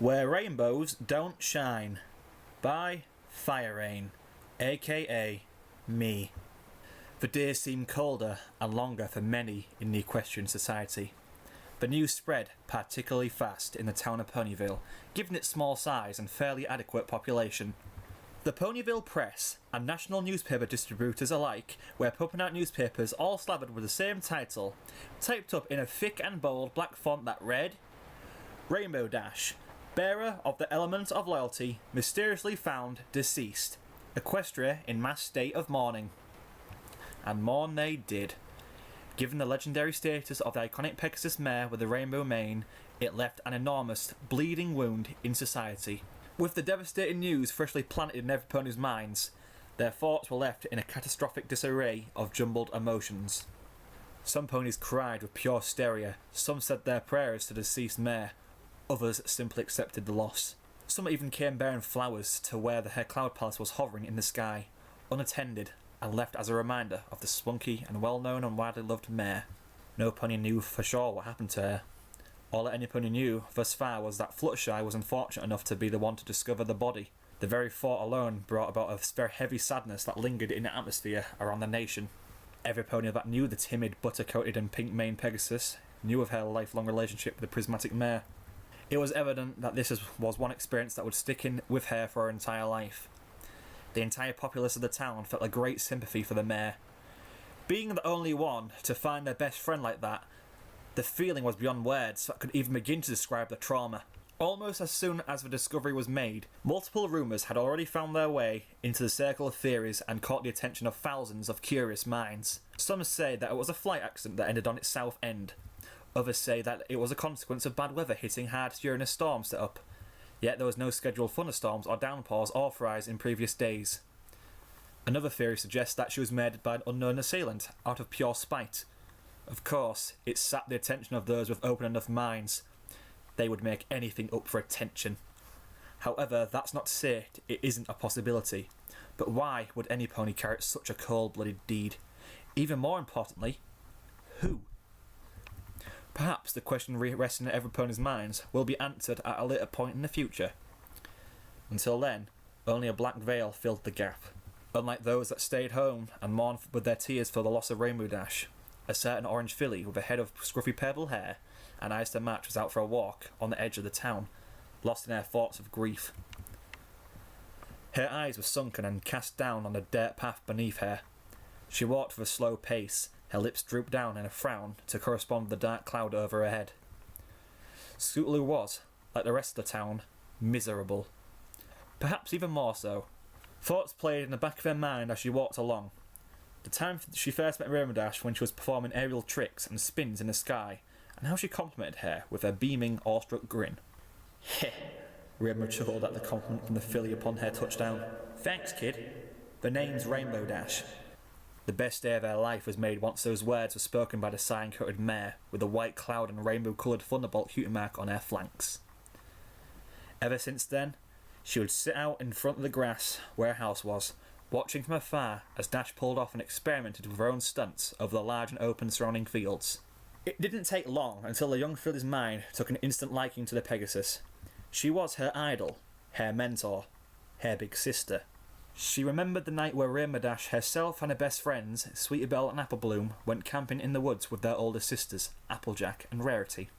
Where Rainbows Don't Shine by FireRain, aka me. The days seemed colder and longer for many in the equestrian society. The news spread particularly fast in the town of Ponyville, given its small size and fairly adequate population. The Ponyville Press and national newspaper distributors alike were pumping out newspapers all slathered with the same title, typed up in a thick and bold black font that read, Rainbow Dash, bearer of the element of loyalty, mysteriously found deceased. Equestria in mass state of mourning. And mourn they did. Given the legendary status of the iconic Pegasus mare with the rainbow mane, it left an enormous, bleeding wound in society. With the devastating news freshly planted in every pony's minds, their thoughts were left in a catastrophic disarray of jumbled emotions. Some ponies cried with pure hysteria, some said their prayers to the deceased mare, others simply accepted the loss. Some even came bearing flowers to where the Cloud Palace was hovering in the sky, unattended, and left as a reminder of the spunky and well-known and widely loved mare. No pony knew for sure what happened to her. All that any pony knew thus far was that Fluttershy was unfortunate enough to be the one to discover the body. The very thought alone brought about a very heavy sadness that lingered in the atmosphere around the nation. Every pony that knew the timid, butter-coated and pink-maned Pegasus knew of her lifelong relationship with the prismatic mare. It was evident that this was one experience that would stick in with her for her entire life. The entire populace of the town felt a great sympathy for the mare. Being the only one to find their best friend like that, the feeling was beyond words that could even begin to describe the trauma. Almost as soon as the discovery was made, multiple rumours had already found their way into the circle of theories and caught the attention of thousands of curious minds. Some say that it was a flight accident that ended on its south end. Others say that it was a consequence of bad weather hitting hard during a storm set up. Yet there was no scheduled thunderstorms or downpours authorised in previous days. Another theory suggests that she was murdered by an unknown assailant out of pure spite. Of course, it sapped the attention of those with open enough minds. They would make anything up for attention. However, that's not to say it isn't a possibility. But why would any pony carry out such a cold-blooded deed? Even more importantly, who? Perhaps the question resting in every pony's minds will be answered at a later point in the future. Until then, only a black veil filled the gap. Unlike those that stayed home and mourned with their tears for the loss of Rainbow Dash, a certain orange filly with a head of scruffy purple hair and eyes to match was out for a walk on the edge of the town, lost in her thoughts of grief. Her eyes were sunken and cast down on the dirt path beneath her. She walked with a slow pace, her lips drooped down in a frown to correspond with the dark cloud over her head. Scootaloo was, like the rest of the town, miserable. Perhaps even more so. Thoughts played in the back of her mind as she walked along. The time she first met Rainbow Dash when she was performing aerial tricks and spins in the sky, and how she complimented her with a beaming, awestruck grin. Heh! Rainbow chuckled at the compliment from the filly upon her touchdown. Thanks, kid. The name's Rainbow Dash. The best day of her life was made once those words were spoken by the cyan-coated mare, with a white cloud and rainbow-coloured thunderbolt hue mark on her flanks. Ever since then, she would sit out in front of the grass where her house was, watching from afar as Dash pulled off and experimented with her own stunts over the large and open surrounding fields. It didn't take long until the young filly's mind took an instant liking to the Pegasus. She was her idol, her mentor, her big sister. She remembered the night where Rainbow Dash herself and her best friends, Sweetie Belle and Apple Bloom, went camping in the woods with their older sisters, Applejack and Rarity.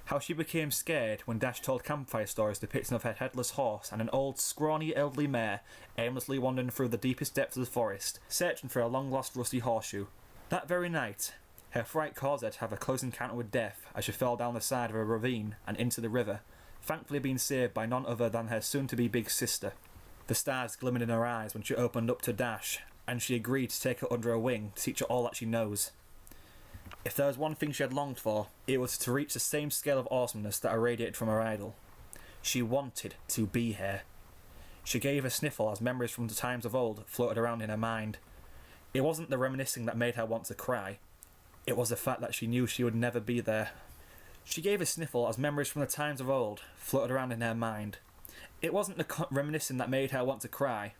How she became scared when Dash told campfire stories depicting of her headless horse and an old, scrawny, elderly mare aimlessly wandering through the deepest depths of the forest, searching for a long-lost rusty horseshoe. That very night, her fright caused her to have a close encounter with death as she fell down the side of a ravine and into the river, thankfully being saved by none other than her soon-to-be big sister. The stars glimmered in her eyes when she opened up to Dash, and she agreed to take her under her wing to teach her all that she knows. If there was one thing she had longed for, it was to reach the same scale of awesomeness that irradiated from her idol. She wanted to be her. She gave a sniffle as memories from the times of old floated around in her mind. It wasn't the reminiscing that made her want to cry. It was the fact that she knew she would never be there. She gave a sniffle as memories from the times of old floated around in her mind. It wasn't the reminiscing that made her want to cry.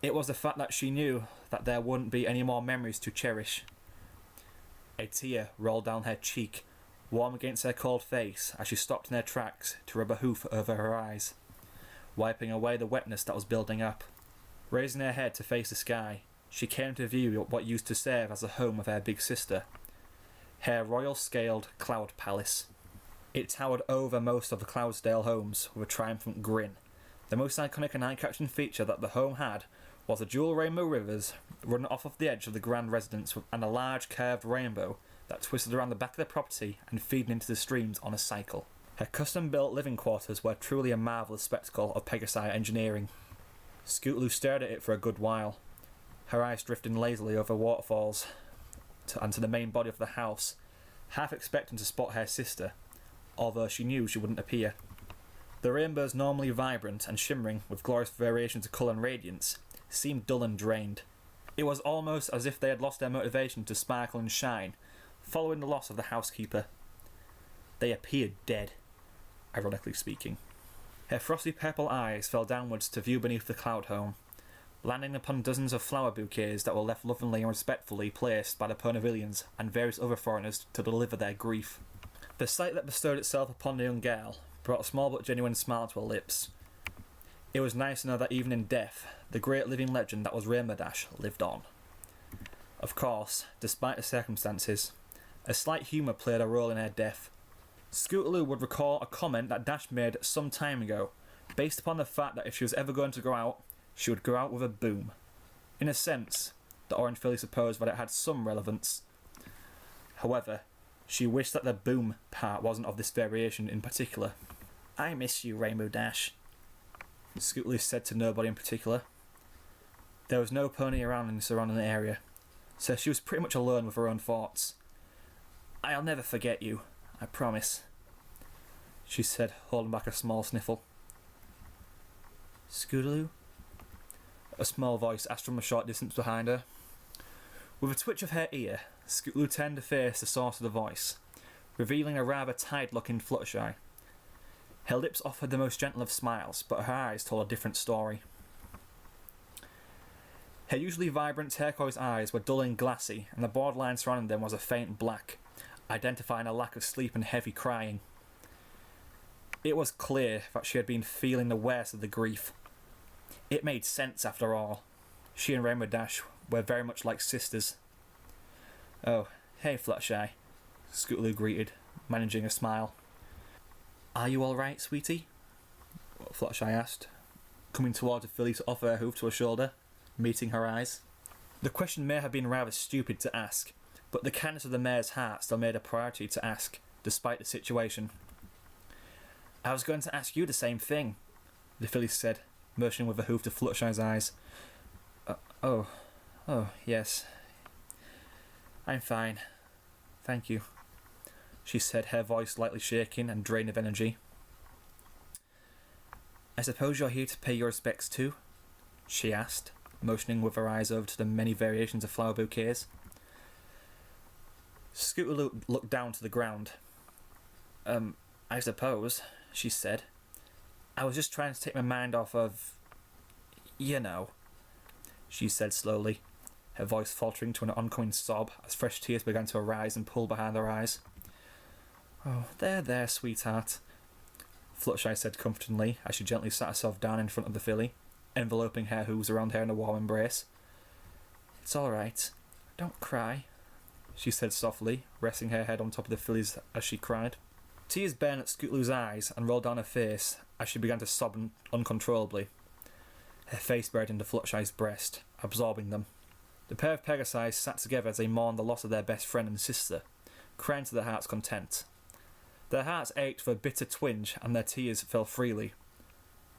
It was the fact that she knew that there wouldn't be any more memories to cherish. A tear rolled down her cheek, warm against her cold face as she stopped in her tracks to rub a hoof over her eyes, wiping away the wetness that was building up. Raising her head to face the sky, she came to view what used to serve as the home of her big sister, her royal-scaled cloud palace. It towered over most of the Cloudsdale homes with a triumphant grin. The most iconic and eye-catching feature that the home had was the dual rainbow rivers running off of the edge of the grand residence and a large curved rainbow that twisted around the back of the property and feeding into the streams on a cycle. Her custom-built living quarters were truly a marvellous spectacle of Pegasi engineering. Scootaloo stared at it for a good while, her eyes drifting lazily over waterfalls and to the main body of the house, half expecting to spot her sister, although she knew she wouldn't appear. The rainbows, normally vibrant and shimmering with glorious variations of colour and radiance, seemed dull and drained. It was almost as if they had lost their motivation to sparkle and shine, following the loss of the housekeeper. They appeared dead, ironically speaking. Her frosty purple eyes fell downwards to view beneath the cloud home, landing upon dozens of flower bouquets that were left lovingly and respectfully placed by the Pernavilians and various other foreigners to deliver their grief. The sight that bestowed itself upon the young girl brought a small but genuine smile to her lips. It was nice to know that even in death, the great living legend that was Rainbow Dash lived on. Of course, despite the circumstances, a slight humour played a role in her death. Scootaloo would recall a comment that Dash made some time ago, based upon the fact that if she was ever going to go out, she would go out with a boom. In a sense, the Orange Filly supposed that it had some relevance. However, she wished that the boom part wasn't of this variation in particular. "I miss you, Rainbow Dash," Scootaloo said to nobody in particular. There was no pony around in the surrounding area, so she was pretty much alone with her own thoughts. "I'll never forget you, I promise," she said, holding back a small sniffle. "Scootaloo?" a small voice asked from a short distance behind her. With a twitch of her ear, Scootaloo turned to face the source of the voice, revealing a rather tired-looking Fluttershy. Her lips offered the most gentle of smiles, but her eyes told a different story. Her usually vibrant turquoise eyes were dull and glassy, and the borderline surrounding them was a faint black, identifying a lack of sleep and heavy crying. It was clear that she had been feeling the worst of the grief. It made sense after all. She and Rainbow Dash were very much like sisters. "Oh, hey Fluttershy," Scootaloo greeted, managing a smile. "Are you alright, sweetie?" Fluttershy asked, coming toward the filly to offer her hoof to her shoulder, meeting her eyes. The question may have been rather stupid to ask, but the kindness of the mare's heart still made a priority to ask, despite the situation. "I was going to ask you the same thing," the filly said, motioning with a hoof to Fluttershy's eyes. Oh, yes. I'm fine. Thank you," she said, her voice slightly shaking and drained of energy. "I suppose you're here to pay your respects too?" she asked, motioning with her eyes over to the many variations of flower bouquets. Scootaloo looked down to the ground. I suppose," she said. "I was just trying to take my mind off of... you know," she said slowly, her voice faltering to an oncoming sob as fresh tears began to arise and pool behind her eyes. "Oh, there, sweetheart," Fluttershy said comfortingly as she gently sat herself down in front of the filly, enveloping her hooves around her in a warm embrace. "It's all right. Don't cry," she said softly, resting her head on top of the filly's as she cried. Tears burned at Scootaloo's eyes and rolled down her face as she began to sob uncontrollably, her face buried into Fluttershy's breast, absorbing them. The pair of Pegasi sat together as they mourned the loss of their best friend and sister, crying to their heart's content. Their hearts ached for a bitter twinge and their tears fell freely.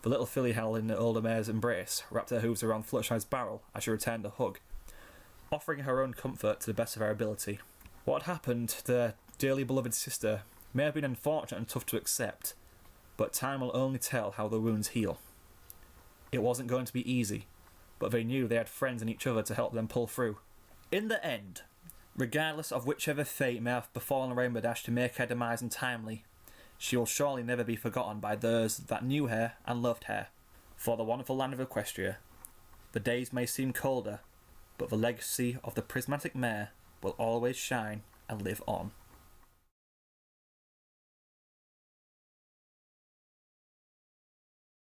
The little filly held in the older mare's embrace, wrapped her hooves around Fluttershy's barrel as she returned the hug, offering her own comfort to the best of her ability. What had happened to their dearly beloved sister may have been unfortunate and tough to accept, but time will only tell how the wounds heal. It wasn't going to be easy, but they knew they had friends in each other to help them pull through. In the end, regardless of whichever fate may have befallen Rainbow Dash to make her demise untimely, she will surely never be forgotten by those that knew her and loved her. For the wonderful land of Equestria, the days may seem colder, but the legacy of the prismatic mare will always shine and live on.